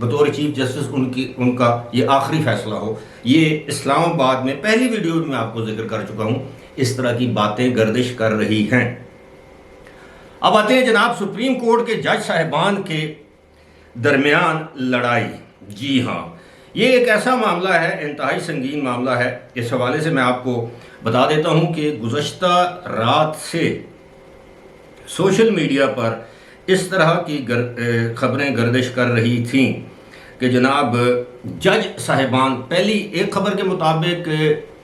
بطور chief justice in کا یہ آخری فیصلہ ہو. یہ اسلام آباد میں پہلی ویڈیو میں آپ کو ذکر کر چکا ہوں، اس طرح کی باتیں گردش کر رہی ہیں. اب آتے ہیں جناب سپریم کورٹ کے جج صاحبان کے درمیان لڑائی. جی ہاں، یہ ایک ایسا معاملہ ہے، انتہائی سنگین معاملہ ہے. اس حوالے سے میں آپ کو بتا دیتا ہوں کہ گزشتہ رات سے سوشل میڈیا پر اس طرح کی خبریں گردش کر رہی تھیں کہ جناب جج صاحبان، پہلی ایک خبر کے مطابق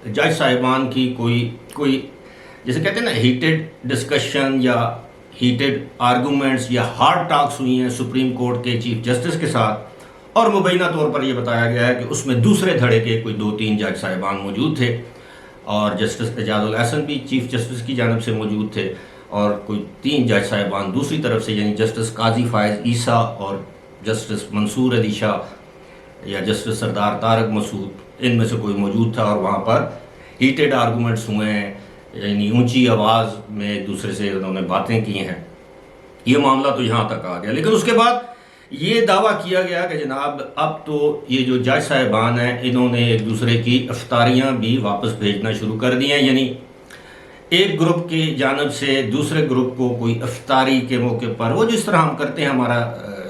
جج صاحبان کی کوئی جیسے کہتے ہیں نا ہیٹڈ ڈسکشن یا ہیٹڈ آرگومنٹس یا ہارڈ ٹاکس ہوئی ہیں سپریم کورٹ کے چیف جسٹس کے ساتھ، اور مبینہ طور پر یہ بتایا گیا ہے کہ اس میں دوسرے دھڑے کے کوئی 2-3 جج صاحبان موجود تھے، اور جسٹس اعجاز الاحسن بھی چیف جسٹس کی جانب سے موجود تھے، اور کوئی 3 جج صاحبان دوسری طرف سے، یعنی جسٹس قاضی فائز عیسیٰ اور جسٹس منصور علی شاہ یا جسٹس سردار طارق مسعود، ان میں سے کوئی موجود تھا. اور وہاں پر ہیٹڈ آرگومنٹس ہوئے ہیں، یعنی اونچی آواز میں ایک دوسرے سے انہوں نے باتیں کی ہیں. یہ معاملہ تو یہاں تک آ گیا. لیکن اس کے بعد یہ دعویٰ کیا گیا کہ جناب اب تو یہ جو جج صاحبان ہیں انہوں نے ایک دوسرے کی افطاریاں بھی واپس بھیجنا شروع کر دی ہیں. یعنی ایک گروپ کی جانب سے دوسرے گروپ کو کوئی افطاری کے موقع پر، وہ جس طرح ہم کرتے ہیں، ہمارا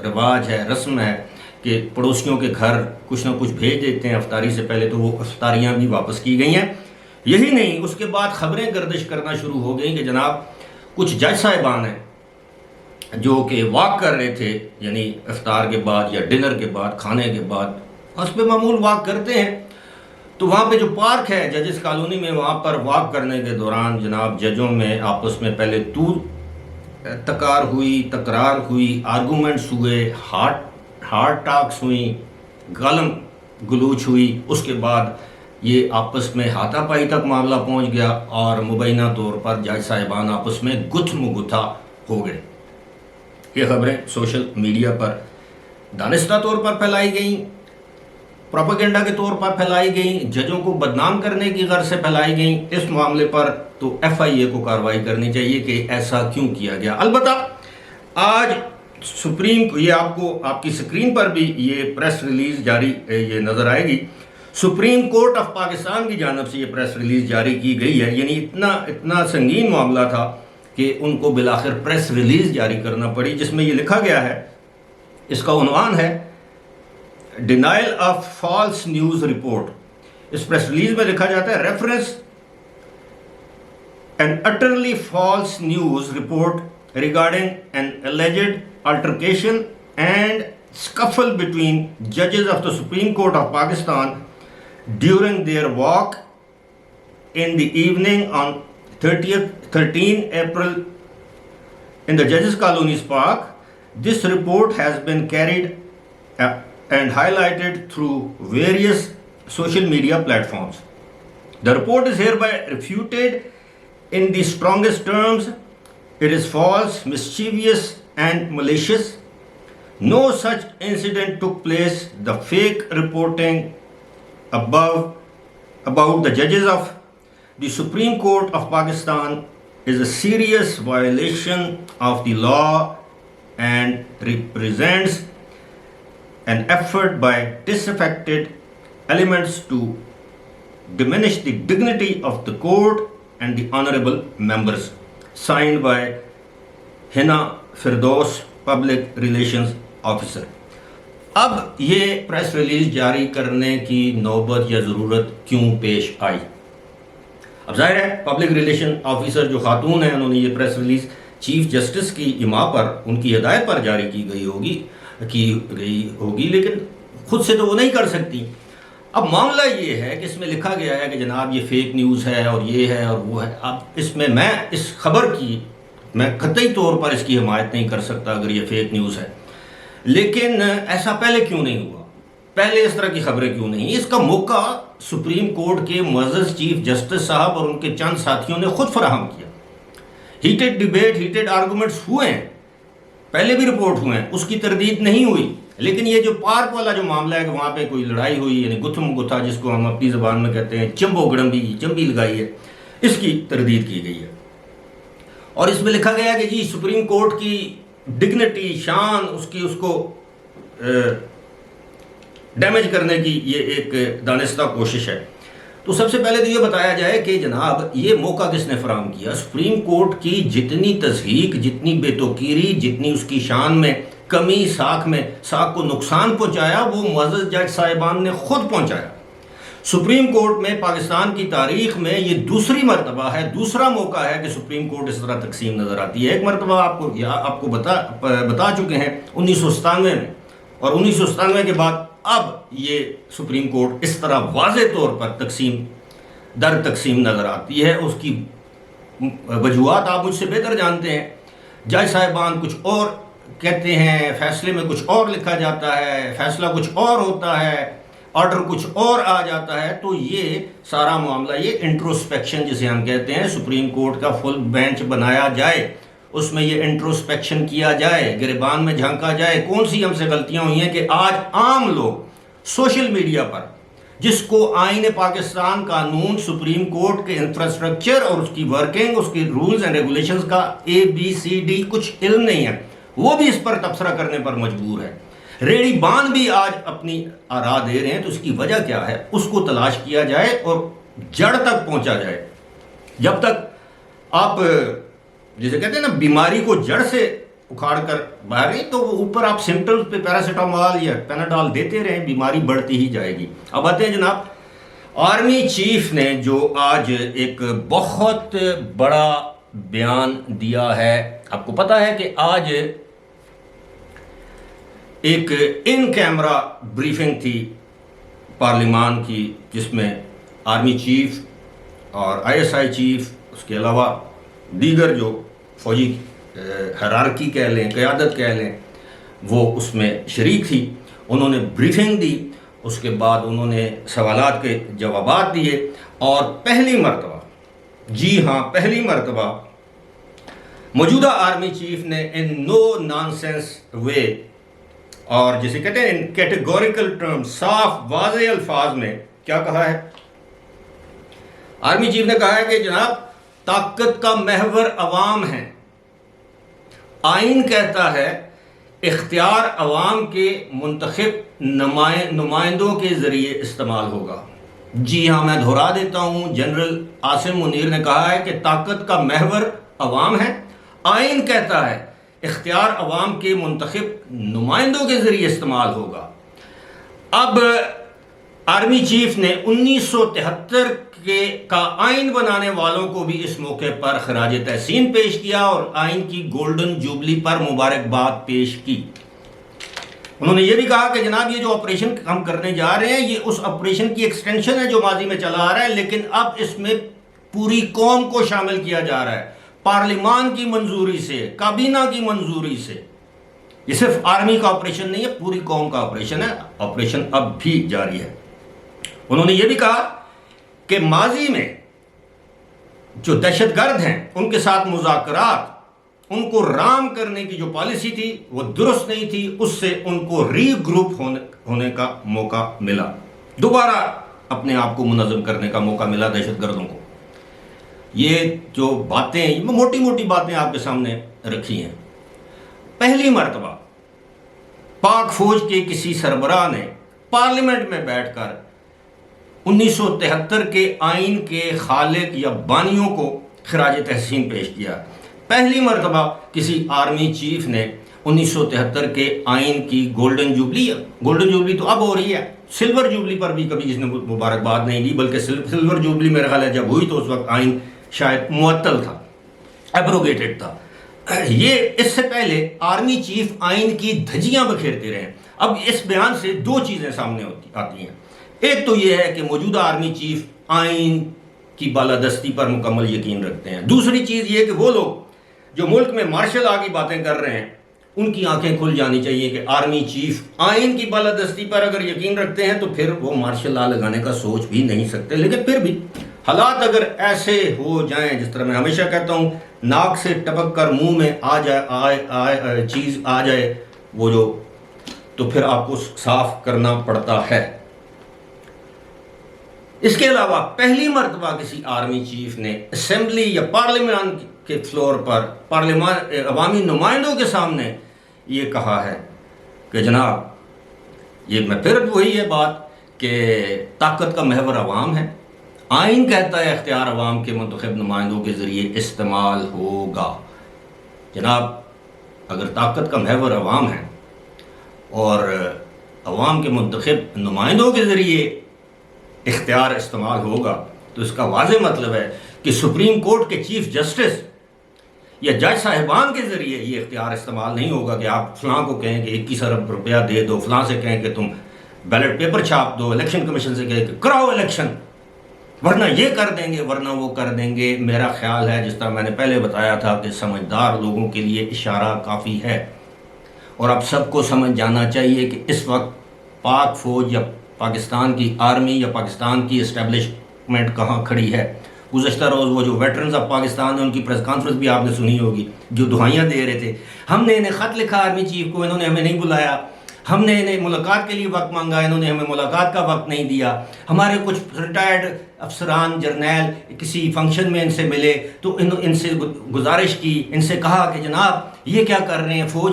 رواج ہے، رسم ہے کہ پڑوسیوں کے گھر کچھ نہ کچھ بھیج دیتے ہیں افطاری سے پہلے، تو وہ افطاریاں بھی واپس کی گئی ہیں. یہی نہیں، اس کے بعد خبریں گردش کرنا شروع ہو گئیں کہ جناب کچھ جج صاحبان ہیں جو کہ واک کر رہے تھے، یعنی افطار کے بعد یا ڈنر کے بعد، کھانے کے بعد حسب معمول واک کرتے ہیں. تو وہاں پہ جو پارک ہے ججز کالونی میں، وہاں پر واک کرنے کے دوران جناب ججوں میں آپس میں پہلے تکرار ہوئی، آرگومنٹس ہوئے، ہارڈ ٹاکس ہوئیں، گالم گلوچ ہوئی. اس کے بعد یہ آپس میں ہاتھا پائی تک معاملہ پہنچ گیا، اور مبینہ طور پر جج صاحبان آپس میں گتھ مگتھا ہو گئے. یہ خبریں سوشل میڈیا پر دانستہ طور پر پھیلائی گئیں، پروپیگنڈا کے طور پر پھیلائی گئیں، ججوں کو بدنام کرنے کی غرض سے پھیلائی گئیں. اس معاملے پر تو FIA کو کارروائی کرنی چاہیے کہ ایسا کیوں کیا گیا. البتہ آج یہ آپ کی سکرین پر بھی یہ پریس ریلیز جاری یہ نظر آئے گی. سپریم کورٹ آف پاکستان کی جانب سے یہ پریس ریلیز جاری کی گئی ہے. یعنی اتنا سنگین معاملہ تھا کہ ان کو بالآخر پریس ریلیز جاری کرنا پڑی، جس میں یہ لکھا گیا ہے، اس کا عنوان ہے denial of false news report. اس پریس ریلیز میں لکھا جاتا ہے reference an utterly false news report regarding an alleged altercation and scuffle between judges of the Supreme Court of Pakistan during their walk in the evening on 13 April in the Judges Colonies Park. This report has been carried and highlighted through various social media platforms. The report is hereby refuted in the strongest terms. It is false, mischievous and malicious. No such incident took place. The fake reporting about the judges of the Supreme Court of Pakistan is a serious violation of the law and represents an effort by disaffected elements to diminish the dignity of the court and the honorable members. Signed by Hina Firdaus, Public Relations Officer. اب یہ press release جاری کرنے کی نوبت یا ضرورت کیوں پیش آئی؟ اب ظاہر ہے پبلک ریلیشن آفیسر جو خاتون ہیں، انہوں نے یہ پریس ریلیز چیف جسٹس کی ایما پر، ان کی ہدایت پر جاری کی گئی ہوگی، لیکن خود سے تو وہ نہیں کر سکتی. اب معاملہ یہ ہے کہ اس میں لکھا گیا ہے کہ جناب یہ فیک نیوز ہے اور یہ ہے اور وہ ہے. اب اس میں اس خبر کی میں قطعی طور پر اس کی حمایت نہیں کر سکتا اگر یہ فیک نیوز ہے، لیکن ایسا پہلے کیوں نہیں ہوا؟ پہلے اس طرح کی خبریں کیوں نہیں؟ اس کا موقع سپریم کورٹ کے معزز چیف جسٹس صاحب اور ان کے چند ساتھیوں نے خود فراہم کیا. ہیٹڈ ڈیبیٹ، ہیٹڈ آرگومنٹس ہوئے ہیں، پہلے بھی رپورٹ ہوئے ہیں، اس کی تردید نہیں ہوئی. لیکن یہ جو پارک والا جو معاملہ ہے کہ وہاں پہ کوئی لڑائی ہوئی، یعنی گتھم گتھا جس کو ہم اپنی زبان میں کہتے ہیں، چمبو گڑمبی چمبی لگائی ہے، اس کی تردید کی گئی ہے. اور اس میں لکھا گیا کہ جی سپریم کورٹ کی ڈگنیٹی، شان، اس کو ڈیمیج کرنے کی یہ ایک دانستہ کوشش ہے۔ تو سب سے پہلے تو یہ بتایا جائے کہ جناب یہ موقع کس نے فراہم کیا؟ سپریم کورٹ کی جتنی تضحیق، جتنی بے توقیری، جتنی اس کی شان میں کمی، ساکھ کو نقصان پہنچایا، وہ معزز جج صاحبان نے خود پہنچایا۔ سپریم کورٹ میں پاکستان کی تاریخ میں یہ دوسری مرتبہ ہے، دوسرا موقع ہے کہ سپریم کورٹ اس طرح تقسیم نظر آتی ہے۔ ایک مرتبہ آپ کو بتا چکے ہیں 1997 میں، اور 1997 کے بعد اب یہ سپریم کورٹ اس طرح واضح طور پر تقسیم نظر آتی ہے۔ اس کی وجوہات آپ مجھ سے بہتر جانتے ہیں۔ جج صاحبان کچھ اور کہتے ہیں، فیصلے میں کچھ اور لکھا جاتا ہے، فیصلہ کچھ اور ہوتا ہے، آرڈر کچھ اور آ جاتا ہے۔ تو یہ سارا معاملہ، یہ انٹروسپیکشن جسے ہم کہتے ہیں، سپریم کورٹ کا فل بینچ بنایا جائے، اس میں یہ انٹروسپیکشن کیا جائے، گریبان میں جھانکا جائے، کون سی ہم سے غلطیاں ہوئی ہیں کہ آج عام لوگ سوشل میڈیا پر، جس کو آئین پاکستان، قانون، سپریم کورٹ کے انفراسٹرکچر اور اس کی ورکنگ، اس کی رولز اینڈ ریگولیشنز کا ABCD کچھ علم نہیں ہے، وہ بھی اس پر تبصرہ کرنے پر مجبور ہے۔ ریڑی بان بھی آج اپنی آراء دے رہے ہیں۔ تو اس کی وجہ کیا ہے؟ اس کو تلاش کیا جائے اور جڑ تک پہنچا جائے۔ جب تک آپ جسے کہتے ہیں نا بیماری کو جڑ سے اکھاڑ کر باہر نہیں، تو اوپر آپ سمپٹمز پہ پیراسیٹامول یا پیناڈول دیتے رہیں، بیماری بڑھتی ہی جائے گی۔ اب آتے ہیں جناب، آرمی چیف نے جو آج ایک بہت بڑا بیان دیا ہے۔ آپ کو پتا ہے کہ آج ایک ان کیمرہ بریفنگ تھی پارلیمان کی، جس میں آرمی چیف اور ISI چیف، اس کے علاوہ دیگر جو فوجی ہیرارکی کہہ لیں، قیادت کہہ لیں، وہ اس میں شریک تھی۔ انہوں نے بریفنگ دی، اس کے بعد انہوں نے سوالات کے جوابات دیے، اور پہلی مرتبہ، جی ہاں پہلی مرتبہ، موجودہ آرمی چیف نے ان نو نانسنس وے، اور جسے کہتے ہیں کیٹیگوریکل ٹرم، صاف واضح الفاظ میں کیا کہا ہے؟ آرمی چیف نے کہا ہے کہ جناب طاقت کا محور عوام ہے، آئین کہتا ہے اختیار عوام کے منتخب نمائندوں کے ذریعے استعمال ہوگا۔ جی ہاں، میں دہرا دیتا ہوں، جنرل عاصم منیر نے کہا ہے کہ طاقت کا محور عوام ہے، آئین کہتا ہے اختیار عوام کے منتخب نمائندوں کے ذریعے استعمال ہوگا۔ اب آرمی چیف نے 1973 کا آئین بنانے والوں کو بھی اس موقع پر خراج تحسین پیش کیا اور آئین کی گولڈن جوبلی پر مبارکباد پیش کی۔ انہوں نے یہ بھی کہا کہ جناب یہ جو آپریشن ہم کرنے جا رہے ہیں، یہ اس آپریشن کی ایکسٹینشن ہے جو ماضی میں چلا آ رہا ہے، لیکن اب اس میں پوری قوم کو شامل کیا جا رہا ہے، پارلیمان کی منظوری سے، کابینہ کی منظوری سے۔ یہ صرف آرمی کا آپریشن نہیں ہے، پوری قوم کا آپریشن ہے، آپریشن اب بھی جاری ہے۔ انہوں نے یہ بھی کہا کہ ماضی میں جو دہشت گرد ہیں ان کے ساتھ مذاکرات، ان کو رام کرنے کی جو پالیسی تھی وہ درست نہیں تھی، اس سے ان کو ری گروپ ہونے کا موقع ملا، دوبارہ اپنے آپ کو منظم کرنے کا موقع ملا دہشت گردوں کو۔ یہ جو باتیں، موٹی موٹی باتیں آپ کے سامنے رکھی ہیں۔ پہلی مرتبہ پاک فوج کے کسی سربراہ نے پارلیمنٹ میں بیٹھ کر 1973 کے آئین کے خالق یا بانیوں کو خراج تحسین پیش کیا۔ پہلی مرتبہ کسی آرمی چیف نے 1973 کے آئین کی گولڈن جوبلی تو اب ہو رہی ہے، سلور جوبلی پر بھی کبھی جس نے مبارکباد نہیں دی، بلکہ سلور جوبلی میرے خیال ہے جب ہوئی تو اس وقت آئین شاید معطل تھا، ایبروگیٹڈ تھا۔ یہ اس سے پہلے آرمی چیف آئین کی دھجیاں بکھیرتے رہے۔ اب اس بیان سے دو چیزیں سامنے آتی ہیں۔ ایک تو یہ ہے کہ موجودہ آرمی چیف آئین کی بالادستی پر مکمل یقین رکھتے ہیں۔ دوسری چیز یہ کہ وہ لوگ جو ملک میں مارشل لا کی باتیں کر رہے ہیں، ان کی آنکھیں کھل جانی چاہیے کہ آرمی چیف آئین کی بالادستی پر اگر یقین رکھتے ہیں تو پھر وہ مارشل لا لگانے کا سوچ بھی نہیں سکتے۔ لیکن پھر بھی حالات اگر ایسے ہو جائیں، جس طرح میں ہمیشہ کہتا ہوں، ناک سے ٹپک کر منہ میں چیز آ جائے وہ جو، تو پھر آپ کو صاف کرنا پڑتا ہے۔ اس کے علاوہ پہلی مرتبہ کسی آرمی چیف نے اسمبلی یا پارلیمان کے فلور پر عوامی نمائندوں کے سامنے یہ کہا ہے کہ جناب یہ میں پھر وہی ہے بات کہ طاقت کا محور عوام ہے. آئین کہتا ہے اختیار عوام کے منتخب نمائندوں کے ذریعے استعمال ہوگا. جناب اگر طاقت کا محور عوام ہے اور عوام کے منتخب نمائندوں کے ذریعے اختیار استعمال ہوگا تو اس کا واضح مطلب ہے کہ سپریم کورٹ کے چیف جسٹس یا جج صاحبان کے ذریعے یہ اختیار استعمال نہیں ہوگا کہ آپ فلاں کو کہیں کہ 21 ارب روپیہ دے دو، فلاں سے کہیں کہ تم بیلٹ پیپر چھاپ دو، الیکشن کمیشن سے کہیں کہ کراؤ الیکشن، ورنہ یہ کر دیں گے ورنہ وہ کر دیں گے. میرا خیال ہے جس طرح میں نے پہلے بتایا تھا کہ سمجھدار لوگوں کے لیے اشارہ کافی ہے، اور اب سب کو سمجھ جانا چاہیے کہ اس وقت پاک فوج یا پاکستان کی آرمی یا پاکستان کی اسٹیبلشمنٹ کہاں کھڑی ہے. گزشتہ روز وہ جو ویٹرنز آف پاکستان ہیں ان کی پریس کانفرنس بھی آپ نے سنی ہوگی، جو دہائیاں دے رہے تھے ہم نے انہیں خط لکھا آرمی چیف کو، انہوں نے ہمیں نہیں بلایا، ہم نے انہیں ملاقات کے لیے وقت مانگا، انہوں نے ہمیں ملاقات کا وقت نہیں دیا. ہمارے کچھ ریٹائرڈ افسران جرنیل کسی فنکشن میں ان سے ملے تو ان سے گزارش کی، ان سے کہا کہ جناب یہ کیا کر رہے ہیں، فوج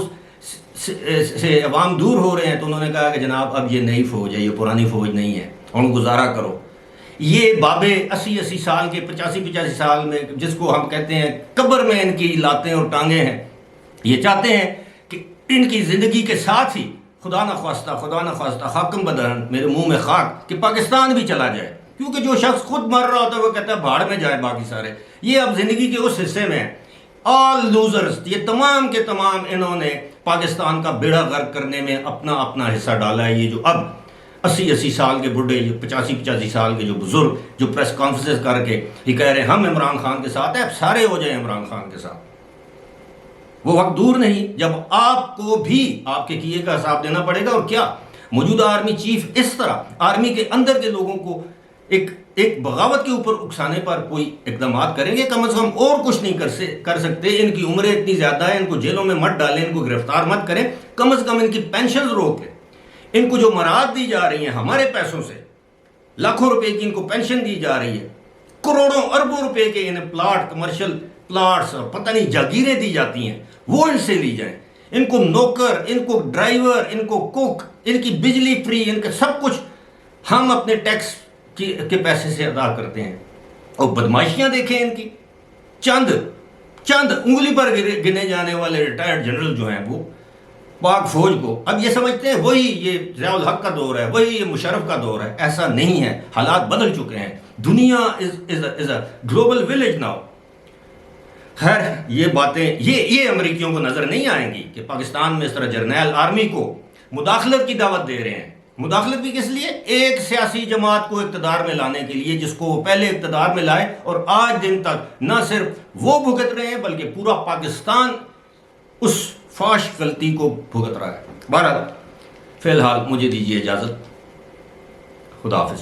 سے عوام دور ہو رہے ہیں. تو انہوں نے کہا کہ جناب اب یہ نئی فوج ہے، یہ پرانی فوج نہیں ہے، اور گزارا کرو. یہ بابے 80 سال کے 85 سال میں جس کو ہم کہتے ہیں قبر میں ان کی لاتیں اور ٹانگیں ہیں، یہ چاہتے ہیں کہ ان کی زندگی کے ساتھ ہی خدا نخواستہ حاکم بدرن میرے منہ میں خاک کہ پاکستان بھی چلا جائے. کیونکہ جو شخص خود مر رہا ہوتا ہے وہ کہتا ہے بھاڑ میں جائے باقی سارے. یہ اب زندگی کے اس حصے میں ہیں. آل لوزرز، یہ تمام کے تمام انہوں نے پاکستان کا بیڑا غرق کرنے میں اپنا حصہ ڈالا ہے. یہ جو اب 80 سال کے بڈھے، 85 سال کے جو بزرگ جو پریس کانفرنس کر کے یہ کہہ رہے ہیں ہم عمران خان کے ساتھ ہیں، اب سارے ہو جائیں عمران خان کے ساتھ. وہ وقت دور نہیں جب آپ کو بھی آپ کے کیے کا حساب دینا پڑے گا. اور کیا موجودہ آرمی چیف اس طرح آرمی کے اندر کے لوگوں کو ایک بغاوت کے اوپر اکسانے پر کوئی اقدامات کریں گے؟ کم از کم اور کچھ نہیں کر سکتے. ان کی عمریں اتنی زیادہ ہیں، ان کو جیلوں میں مت ڈالیں، ان کو گرفتار مت کریں، کم از کم ان کی پینشنز روکیں. ان کو جو مراد دی جا رہی ہیں ہمارے پیسوں سے، لاکھوں روپے کی ان کو پینشن دی جا رہی ہے، کروڑوں اربوں روپے کے انہیں پلاٹ، کمرشل پلاٹس اور پتہ نہیں جاگیریں دی جاتی ہیں، وہ ان سے لی جائیں. ان کو نوکر، ان کو ڈرائیور، ان کو کوک، ان کی بجلی فری، ان کا سب کچھ ہم اپنے ٹیکس کے پیسے سے ادا کرتے ہیں. اور بدماشیاں دیکھیں ان کی. چند انگلی پر گنے جانے والے ریٹائرڈ جنرل جو ہیں وہ پاک فوج کو اب یہ سمجھتے ہیں وہی یہ ضیاء الحق کا دور ہے، وہی یہ مشرف کا دور ہے. ایسا نہیں ہے، حالات بدل چکے ہیں. دنیا از اے گلوبل ولیج ناؤ. خیر یہ باتیں یہ امریکیوں کو نظر نہیں آئیں گی کہ پاکستان میں اس طرح جرنیل آرمی کو مداخلت کی دعوت دے رہے ہیں. مداخلت بھی کس لیے؟ ایک سیاسی جماعت کو اقتدار میں لانے کے لیے، جس کو وہ پہلے اقتدار میں لائے اور آج دن تک نہ صرف وہ بھگت رہے ہیں بلکہ پورا پاکستان اس فاش غلطی کو بھگت رہا ہے. بہرحال فی الحال مجھے دیجیے اجازت. خدا حافظ.